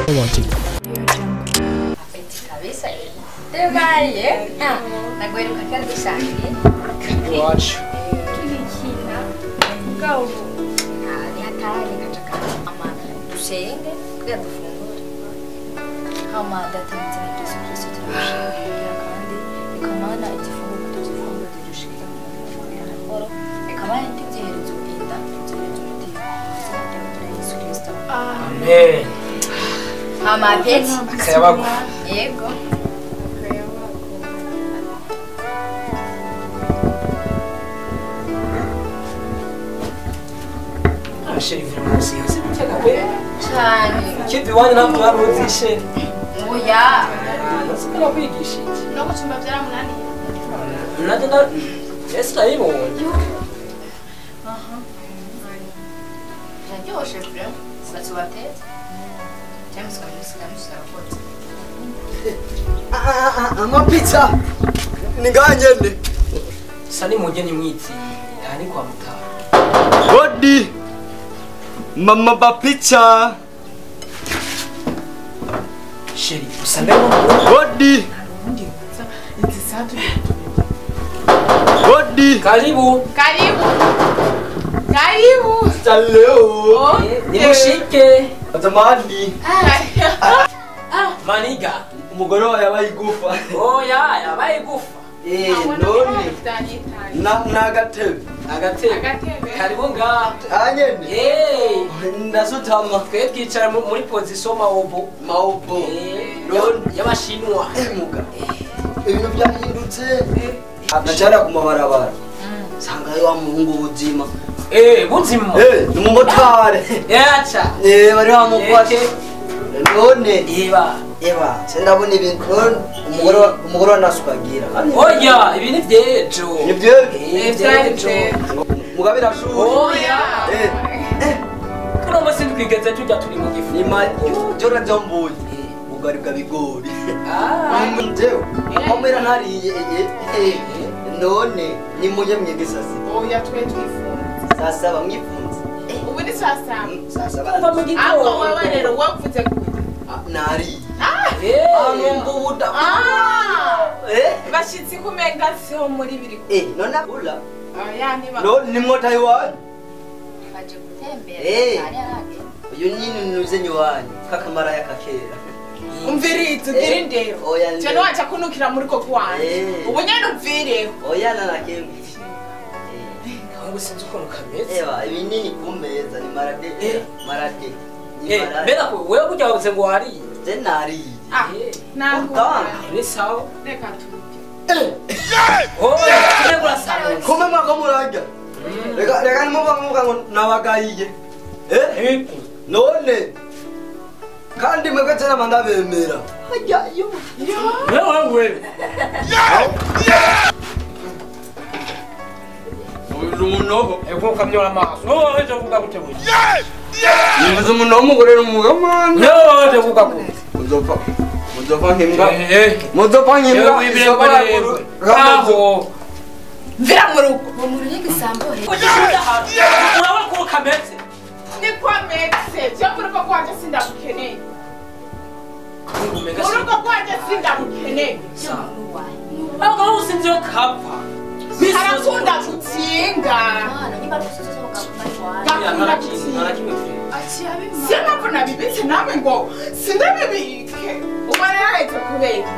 romantic. Cabeça aí. Trabalha. Agora eu quero deixar aqui. Eu acho. Que mentira. Igual. Minha cara, minha cara. Amada. Do Senge, que do fundo. Amada, tem que ter isso que isso traz. E comanda e fundo, do fundo do Senge. E comanda tem que ter isso ainda. Isso que está. Amém. Amapete. Akayabako. Yego. Achei vergonha. Você não quer comer? Chani. Que pior não para o dizer. Oya. Você não vai dizer. Não vou te bater a mulher. Nada não. Esse aí, bom. Aham. Já hoje, filho. Você vai bater? Temos Ama pizza. Ninganye. Sani mugeni mwiti. Yani kwa mtaa. Godi. Mama ba pizza. Sheri, usalemo. Godi. Godi. Karibu. Karibu. Karibu. Leo. Nimushike. Atamani. Maniga. Umugore wawe yabaye igufa. Oya, yabaye gufa. None. Nagatebe. Agatebe. Karibu nga. Anyene. Ndasutama. Twe twicara muri position maobo. None y'abashinwa. Muga. Ibintu byahindutse. Nacara ku mabarabara. Sanga wa muhungu buzima. Buzima. Numumotare. Yacha. Bari bamufashe. None. Eba. Sendabona ibintu umugore nasukagira. Oya, ibi ni byejo. Ni byejo. Mugabira shu. Oya. Kuno musi twigeze tujya turi mu gifu. Ima jora jambuye. Bugari bwa bigori. Njyewe. Amera ntariye. None ni muje mwegesasi. Oya twe twifunze. Sasa bamwifunze. Ubu ni sasa. Sasa Bava mu gitondo. Ako wewe rero wavuze ko nari. Ngumbuda. Bashitsi kumenga siho muri biri. None ula. Oya niba. None ni mwota iwanyu. Baje gutembera. Uyu nyine nuze nywanyu kakamara yakakera. Umvirize ugira indero. Oya. Cyane wacha kunukira muri ko kwanje. Ubu nyene umvireho. Oya narakemwe. Ngo sinzi uko kameze. Ibinini kumeza ni marade. Marade. Mbega ko wewe kujya wabuze ngo wari. Je nari. Nako. Ni sawa. Reka tujye. Oya, kugura sawa. Kome mwako murajya. Reka nimuvuga ngo nabagayiye. None. Kandi mwebwe cyane mandabemera. Hajya yo. Wewe. Umunoho. Eko kamyola amaso. Wowe ejo vuga gute we. Nivuze umunoho umugore n'umugamana. Wowe ejo vuga gute. Muzopfa nk'imbwa. Muzopfa nk'imbwa. Aho. Mvira mu rugo. Muri n'igisambore. Ujya hano. Urabona ko kameze. Ni kwa metse. Cyo muri ko kwanje sindabukeneye. Muri ko kwanje sindabukeneye. Abo usinze kapfa. Harakunda gutsinga. Gakunda gutsinga. Sema mbona bibitse namwe ngo sindabibike. Umwana yaretse kubera.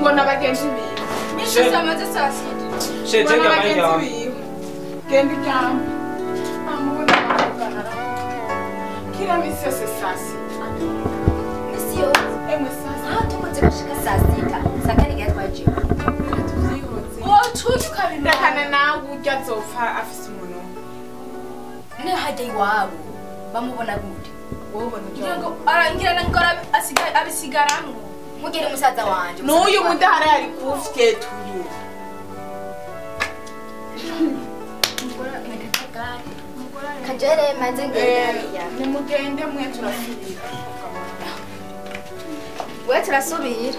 Ngo nabagenzi biwe. Nisho zamaze saa sita. Sheje Nabagenzi biwe. Genda iryambe. Amubona bakugahara. Kila misi yose saa sita. Misi yose. Emwe saa sita. Tumaze gushika saa sita. Sakari gatwaje. Ndakana nawe ujya azopfa afise umuntu. Ne hajya iwabo. Bamubona gute? Wowe ubona ujya. Arangira ngora abisigaramwo. Mugere musaza wanje. N'uyu mudahara yari kufite tuyu. Kajere maze ngenda. Ni mugende mwe turasubira. We turasubira.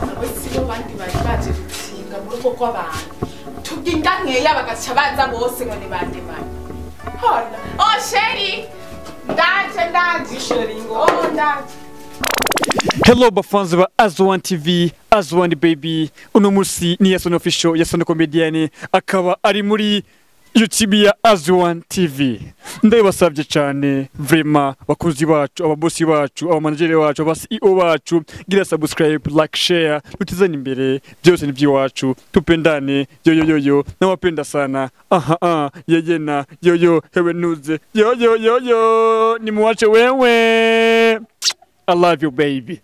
Abasibo bandi bari baje gutsinga mu rugo kw'abantu. Tuginda nkeya bagaca baza bose ngo ni bande bande. Hola. Oh Sheri. Ndaje. ndazi sheringo oh ndazi. Hello bafanzi ba Azwan TV, Azwan baby. Uno musi ni Yason official, Yason comedian akaba ari muri YouTube ya Azwan TV. Ndabasabye cyane vraiment bakuzi bacu, ababosi bacu, abamanager bacu, aba CEO bacu, gira subscribe, like, share, utizane imbere byose ni byiwacu. Tupendane yo nawapenda sana. Yeyena yo hewe nuze yo ni muwache wewe. I love you baby.